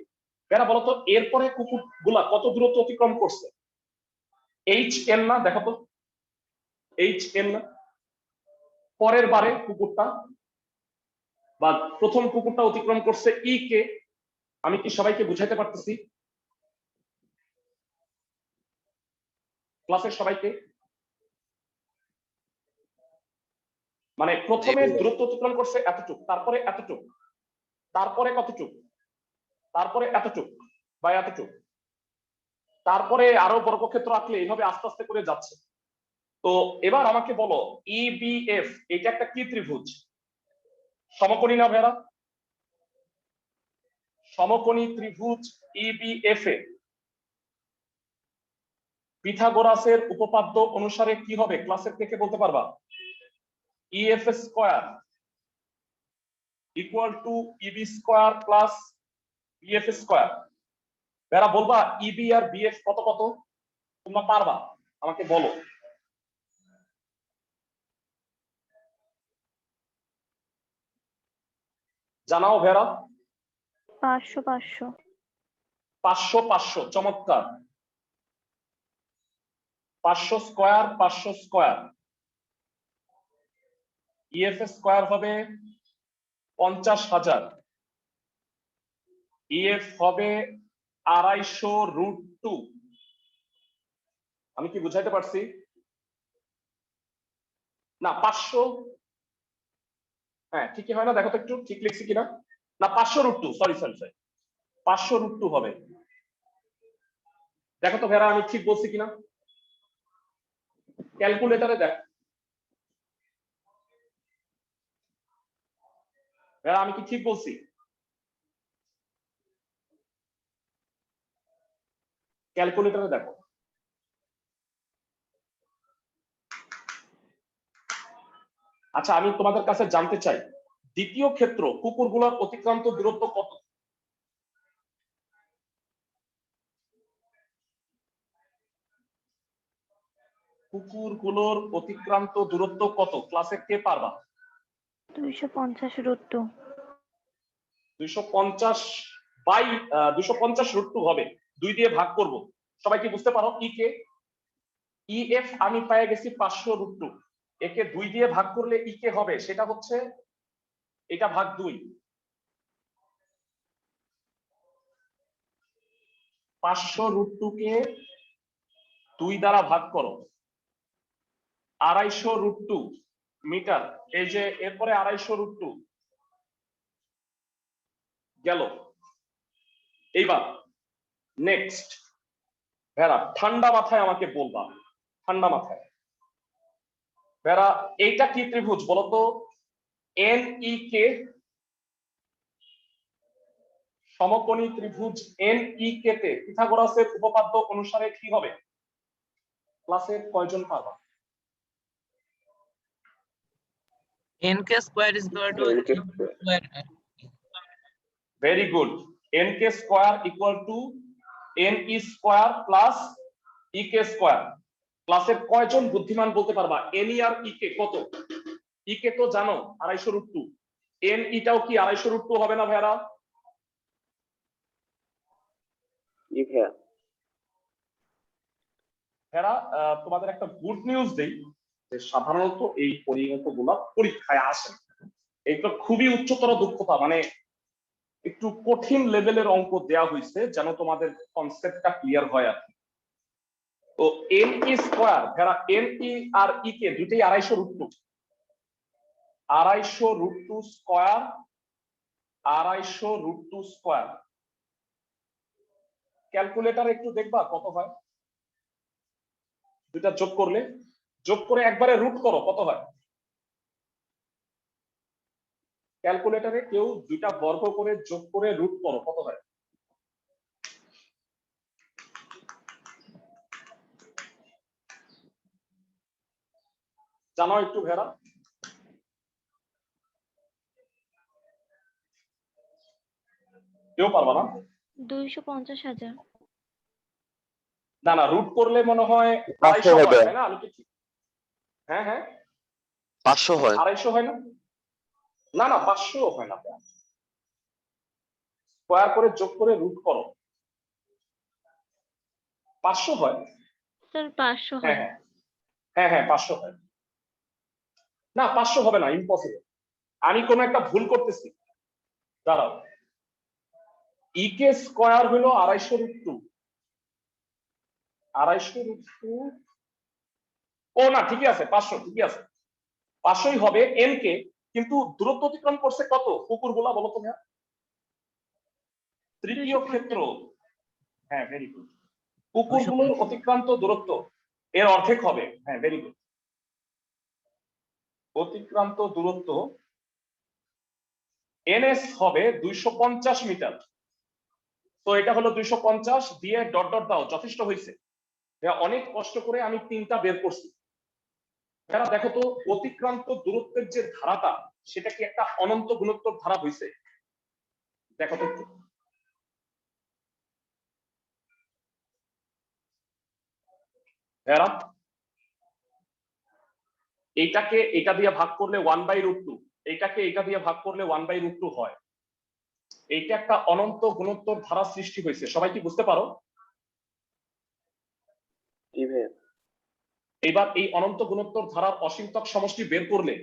বেরা বলতো এরপরে কুকুরগুলা কত দূরত্ব অতিক্রম করছে? HN না? দেখো তো, HN না? পরের বারে কুকুরটা বা প্রথম কুকুরটা অতিক্রম করছে ই কে। আমি কি সবাইকে বুঝাইতে পারতেছি? ক্লাসের সবাইকে? মানে প্রথমে দূরত্ব অতিক্রম করছে এতটুক, তারপরে এতটুক, তারপরে কতটুক, তারপরে এতটুক বা এতটুক, তারপরে আরো বর্গক্ষেত্র আঁকলে এইভাবে আস্তে আস্তে করে যাচ্ছে। তো এবার আমাকে বলো EBF এটা একটা কি ত্রিভুজ? সমকোণী না ভেড়া? সমকোণী ত্রিভুজ EBF এ পিথাগোরাসের উপপাদ্য অনুসারে কি হবে? ক্লাসের থেকে বলতে পারবা? EF square equal to EB square plus BF square. ভেড়া বলবা EB আর BF কত কত? তোমরা পারবা, আমাকে বলো। জানাও ভেড়া। 500 500। 500 500, চমৎকার। 500 স্কয়ার 500 স্কয়ার, EF স্কয়ার হবে 50,000, EF হবে 250√2। আমি কি বুঝাইতে পারছি? না 500, হ্যাঁ ঠিকই হয় না? দেখো তো একটু ঠিক লিখছি কিনা। না 500√2, সরি সরি সরি, 500√2 হবে। দেখো তো ভেড়া আমি ঠিক বলছি কিনা, ক্যালকুলেটরে দেখ। ভেড়া আমি কি ঠিক বলছি? ক্যালকুলেটরে দেখো। আচ্ছা আমি তোমাদের কাছে জানতে চাই, দ্বিতীয় ক্ষেত্র কুকুরগুলোর অতিক্রান্ত দূরত্ব কত? কুকুরগুলোর অতিক্রান্ত দূরত্ব কত? ক্লাসে কে পারবা? 250√2। 250 বাই 250√2 হবে, 2 দিয়ে ভাগ করব। সবাই কি বুঝতে পারো? ই কে EF আমি পেয়ে গেছি 500√2, একে 2 দিয়ে ভাগ করলে ই কে হবে, সেটা হচ্ছে এটা ভাগ 2। 500√2 কে 2 দ্বারা ভাগ করো, 250√2 মিটার। এই যে এরপরে 250√2 গেল। এইবার নেক্সট ভেড়া ঠান্ডা মাথায় আমাকে বলবা, ঠান্ডা মাথায় ভেড়া এইটা কি ত্রিভুজ বলতো? NEK, সমকোণী ত্রিভুজ NEK তে পিথাগোরাসের উপপাদ্য অনুসারে কি হবে? ক্লাসে কয়জন পারবা? NK square is equal to NK square. Very good. NK square equal to NE square plus EK square. ক্লাসের কয়জন বুদ্ধিমান বলতে পারবা NE আর EK কত? EK তো জানো 250√2, NE টাও কি 250√2 হবে না ভাইরা? জি ভাইয়া। ভাইরা তোমাদের একটা গুড নিউজ দেই, যে সাধারণত এই পরিণতগুলো পরীক্ষায় আসে, এইগুলো খুবই উচ্চতর দক্ষতা, মানে একটু কঠিন লেভেলের অঙ্ক দেয়া হয়েছে যেন তোমাদের কনসেপ্টটা ক্লিয়ার হয় আর কি। তো NE স্কয়ার ভাইরা, NE আর EK দুটেই 250√2, 250√2 স্কয়ার 250 √ 2 স্কয়ার। ক্যালকুলেটর একটু দেখবা কত হয়, দুইটা যোগ করে একবারে রুট করো কত হয়। ক্যালকুলেটরে কেউ দুইটা বর্গ করে যোগ করে রুট করো কত হয়। জানো একটু ভেড়া? কেউ পারবা না? 250,000। না না, রুট করলে মনে হয় 500 250 হবে। হয়, তাই না? আমি কি ঠিক? হ্যাঁ হ্যাঁ, 500 হয়। 250 হয় না? না না, 500 হয় না, স্কয়ার করে যোগ করে রুট করো, 500 হয়। স্যার 500 হ্যাঁ হয়। হ্যাঁ হ্যাঁ হ্যাঁ 500 হয়। না 500 হবে না, ইম্পসিবল। আমি কোনো একটা ভুল করতেছি, দাঁড়াও। ই কে স্কয়ার হলো 250 √ 2। 250 √ 2, ও না ঠিকই আছে, 500 ঠিকই আছে, 500ই হবে এন কে। কিন্তু দূরত্ব অতিক্রম করছে কত কুকুরগুলা, বলো তো ভাইয়া? তৃতীয় 250। ক্ষেত্র। হ্যাঁ ভেরি গুড। কুকুরগুলোর অতিক্রান্ত দূরত্ব এর অর্ধেক হবে। হ্যাঁ ভেরি গুড। অতিক্রান্ত দূরত্ব এনএস হবে 250 মিটার। তো এটা হলো 250 দিয়ে ডট ডট দাও, যথেষ্ট হয়েছে। অনেক কষ্ট করে আমি 3টা বের করছি। এরা দেখো তো, অতিক্রান্ত দূরত্বের যে ধারাটা সেটা কি একটা অনন্ত গুণোত্তর ধারা হয়েছে? দেখো তো একটু। এরা এইটাকে এটা দিয়ে ভাগ করলে 1/√2, এইটাকে এটা দিয়ে ভাগ করলে 1/√2 হয়। এইটা একটা অনন্ত গুণোত্তর ধারা সৃষ্টি হয়েছে, সবাই কি বুঝতে পারো? জি ভাইয়া। এবার এই অনন্ত গুণোত্তর ধারার অসীমতক সমষ্টি বের করলে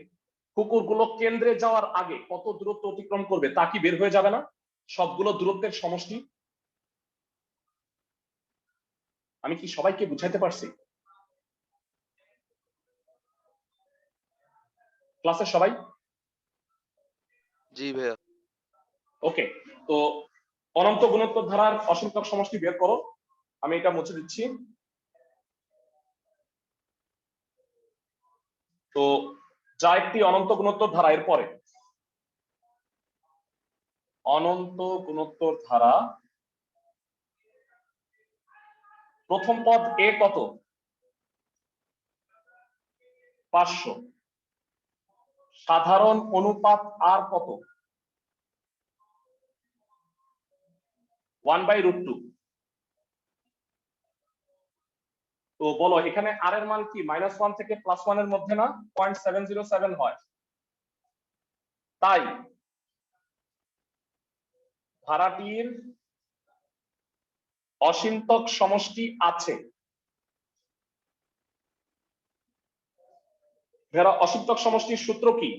কুকুরগুলো কেন্দ্রে যাওয়ার আগে কত দূরত্ব অতিক্রম করবে তা কি বের হয়ে যাবে না? সবগুলো দূরত্বের সমষ্টি। আমি কি সবাইকে বুঝাইতে পারছি? ক্লাসের সবাই? জি ভাইয়া। ওকে, তো অনন্ত গুণোত্তর ধারার অসীমতক সমষ্টি বের করো। আমি এটা মুছে দিচ্ছি। তো যা একটি অনন্ত গুণোত্তর ধারা, এর পরে অনন্ত গুণোত্তর ধারা প্রথম পদ এ কত? 500। সাধারণ অনুপাত আর কত? 1/√2। তো বলো এখানে আর এর মান কি -1 থেকে +1 এর মধ্যে না? 0.707 হয়। তাই ধারাটির অসীমতক সমষ্টি আছে। ধরো অসীমতক সমষ্টির সূত্র কি?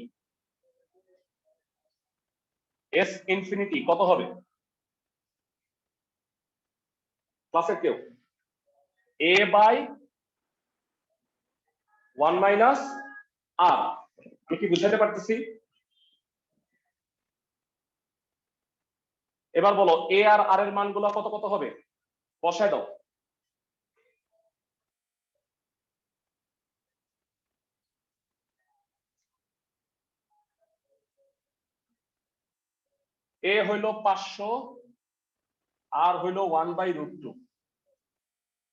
এস ইনফিনিটি কত হবে ক্লাসের কেউ? a/1 - r। আমি কি বুঝাতে পারতেছি? এবার বলো এ আর আর এর মানগুলো কত কত হবে, বসায় দাও। এ হইল 500, আর হইল 1/√2।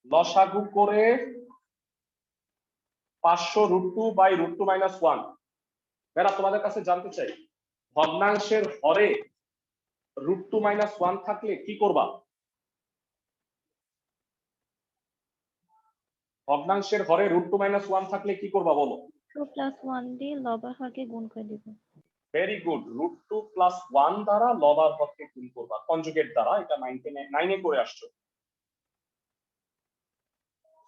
লসাগু করে 500√2/√2 - 1। এরা তোমাদের কাছে জানতে চাই, ভগ্নাংশের হরে √2 - 1 থাকলে কি করবা? ভগ্নাংশের হরে √2 - 1 থাকলে কি করবা বলো? 2 + 1 দিয়ে লবের হরকে গুণ করে দিব। Very good. √2 + 1 দ্বারা লব আর হরকে গুণ করবা, কনজুগেট দ্বারা। এটা 9 এ করে আসছো।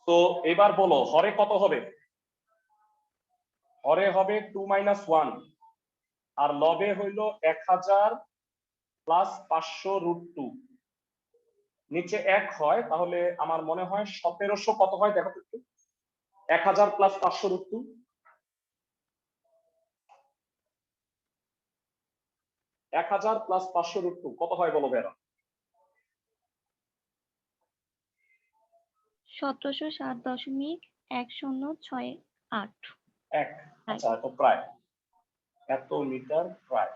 তো এবার বলো হরে কত হবে? হরে হবে 2 - 1, আর লবে হইল 1000 + 500√2। নিচে 1 হয়, তাহলে আমার মনে হয় 1700 কত হয় দেখো তো একটু। 1000 + 500√2। 1000 প্লাস 500√2 কত হয় বলো ভেরা? 1707.1068। এক। আচ্ছা তো প্রায় এত মিটার প্রায়।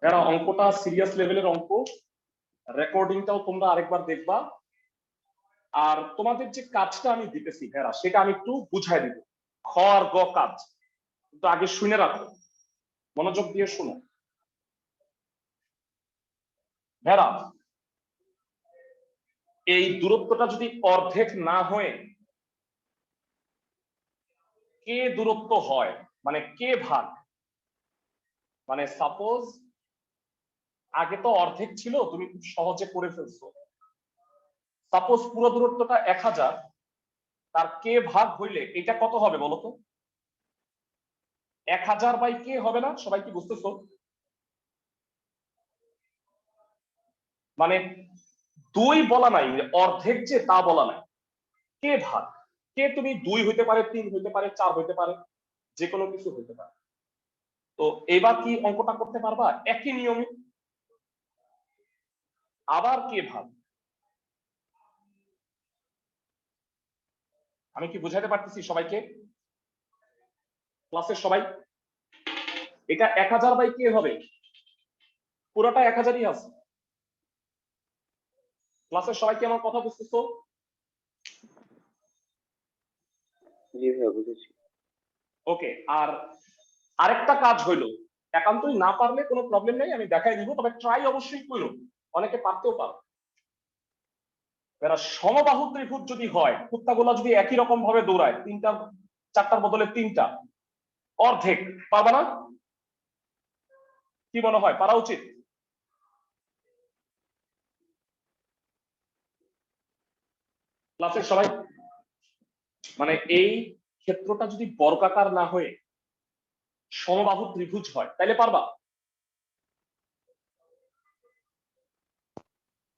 ভেরা অঙ্কটা সিরিয়াস লেভেলের অঙ্ক, রেকর্ডিংটাও তোমরা আরেকবার দেখবা। আর তোমাদের যে কাজটা আমি দিতেছি ভেরা সেটা আমি একটু বুঝাই দিব। খ আর গ কাজ কিন্তু আগে শুনে রাখো, মনোযোগ দিয়ে শুনো। ভেরা এই দূরত্বটা যদি অর্ধেক না হয়ে কে দূরত্ব হয়, মানে কে ভাগ, মানে সাপোজ আগে তো অর্ধেক ছিল, তুমি খুব সহজে করে ফেলছো। সাপোজ পুরো দূরত্বটা 1000, তার কে ভাগ হইলে এটা কত হবে বলো তো? 1000 বাই কে হবে না? সবাই কি বুঝতেছো? মানে 2 বলা নাই, অর্ধেক যে তা বলা নাই, কে ভাগ। কে তুমি 2 হইতে পারে, 3 হইতে পারে, 4 হইতে পারে, যে কোনো কিছু হইতে পারে। তো এবার কি অঙ্কটা করতে পারবা একই নিয়মে? আবার কে ভাগ, আমি কি বুঝাতে পারতেছি সবাইকে, ক্লাসের সবাই? এটা 1000 বাই কে হবে, পুরোটা 1000ই আছে। ক্লাসের সবাই কি আমার কথা বুঝতেছো? জি ভাইয়া বুঝেছি। ওকে। আর আরেকটা কাজ হইলো, একান্তই না পারলে কোনো প্রবলেম নেই, আমি দেখাই দিব, তবে ট্রাই অবশ্যই করো, অনেকে পারতেও পারো। এরা সমবাহু ত্রিভুজ যদি হয়, কুত্তাগুলা যদি একই রকম ভাবে দৌড়ায়, 4টার বদলে 3টা, অর্ধেক পারবা না? কি মনে হয় পারা উচিত? ক্লাসের সবাই, মানে এই ক্ষেত্রটা যদি বর্গাকার না হয়ে সমবাহু ত্রিভুজ হয় তাহলে পারবা?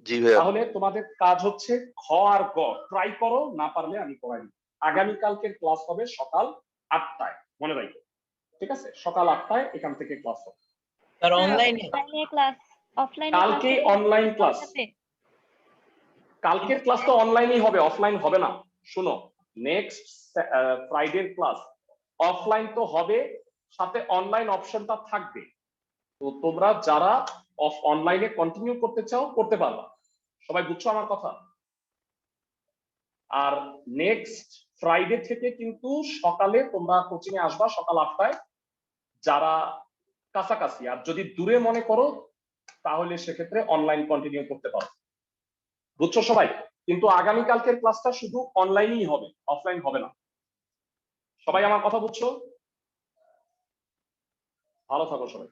জি ভাইয়া। তাহলে তোমাদের কাজ হচ্ছে খ আর গ ট্রাই করো, না পারলে আমি করাই। আগামীকালকের ক্লাস হবে সকাল 8টায়, মনে রাখো, ঠিক আছে? সকাল 8টায় এখান থেকে ক্লাস হবে। Sir, online. অনলাইনে ক্লাস, অফলাইনে কালকে অনলাইন ক্লাস, কালকের ক্লাস তো অনলাইনেই হবে, অফলাইন হবে না। শোনো, নেক্সট ফ্রাইডের ক্লাস অফলাইন তো হবে, সাথে অনলাইন অপশনটা থাকবে। তো তোমরা যারা অনলাইনে কন্টিনিউ করতে চাও করতে পারবা, সবাই বুঝছো আমার কথা? আর নেক্সট ফ্রাইডে থেকে কিন্তু সকালে তোমরা কোচিং এ আসবা সকাল 8টায়, যারা কাছাকাছি। আর যদি দূরে মনে করো তাহলে সেক্ষেত্রে অনলাইন কন্টিনিউ করতে পারো, বুঝছো সবাই? কিন্তু আগামীকালকের ক্লাসটা শুধু অনলাইনেই হবে, অফলাইন হবে না। সবাই আমার কথা বুঝছো? ভালো থাকো সবাই।